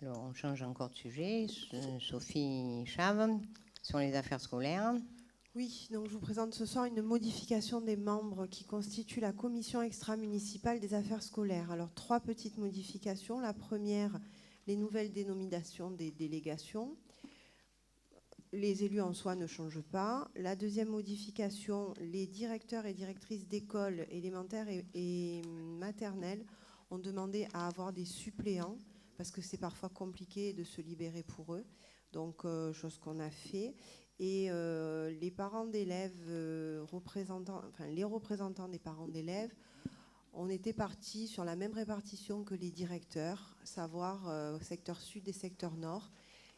Alors, on change encore de sujet. Sophie Chave, sur les affaires scolaires. Oui, donc je vous présente ce soir une modification des membres qui constituent la commission extra-municipale des affaires scolaires. Alors, 3 petites modifications. La première, les nouvelles dénominations des délégations. Les élus en soi ne changent pas. La deuxième modification, les directeurs et directrices d'écoles élémentaires et maternelles ont demandé à avoir des suppléants parce que c'est parfois compliqué de se libérer pour eux. Donc, chose qu'on a fait. Et les parents d'élèves, les représentants des parents d'élèves, on était partis sur la même répartition que les directeurs, savoir secteur sud et secteur nord.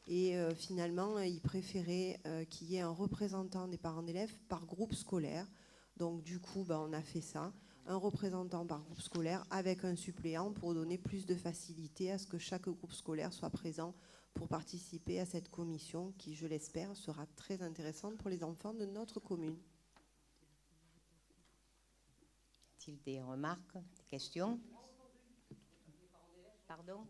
Et finalement, ils préféraient qu'il y ait un représentant des parents d'élèves par groupe scolaire. Donc du coup, on a fait ça, un représentant par groupe scolaire avec un suppléant pour donner plus de facilité à ce que chaque groupe scolaire soit présent pour participer à cette commission qui, je l'espère, sera très intéressante pour les enfants de notre commune. Y a-t-il des remarques, des questions? Pardon?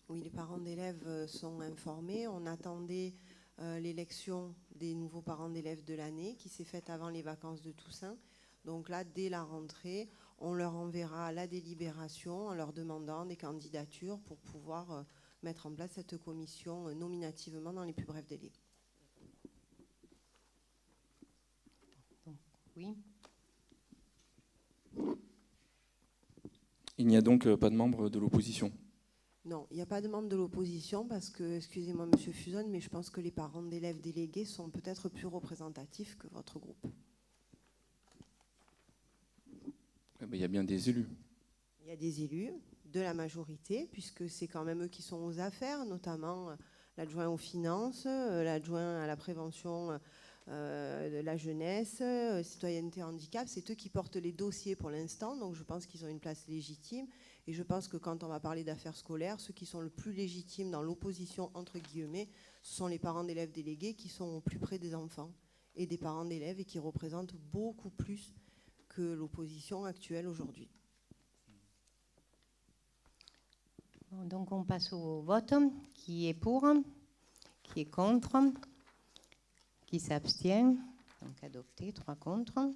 Oui, les parents d'élèves sont informés. On attendait l'élection des nouveaux parents d'élèves de l'année qui s'est faite avant les vacances de Toussaint. Donc là, dès la rentrée, on leur enverra la délibération en leur demandant des candidatures pour pouvoir mettre en place cette commission nominativement dans les plus brefs délais. Donc, oui. Il n'y a donc pas de membres de l'opposition? Non, il n'y a pas de membre de l'opposition parce que, excusez-moi Monsieur Fuson, mais je pense que les parents d'élèves délégués sont peut-être plus représentatifs que votre groupe. Il y a bien des élus. Il y a des élus de la majorité, puisque c'est quand même eux qui sont aux affaires, notamment l'adjoint aux finances, l'adjoint à la prévention de la jeunesse, citoyenneté handicap. C'est eux qui portent les dossiers pour l'instant, donc je pense qu'ils ont une place légitime. Et je pense que quand on va parler d'affaires scolaires, ceux qui sont le plus légitimes dans l'opposition, entre guillemets, ce sont les parents d'élèves délégués qui sont au plus près des enfants et des parents d'élèves et qui représentent beaucoup plus que l'opposition actuelle aujourd'hui. Bon, donc on passe au vote. Qui est pour? Qui est contre? Qui s'abstient? Donc adopté, 3 contre.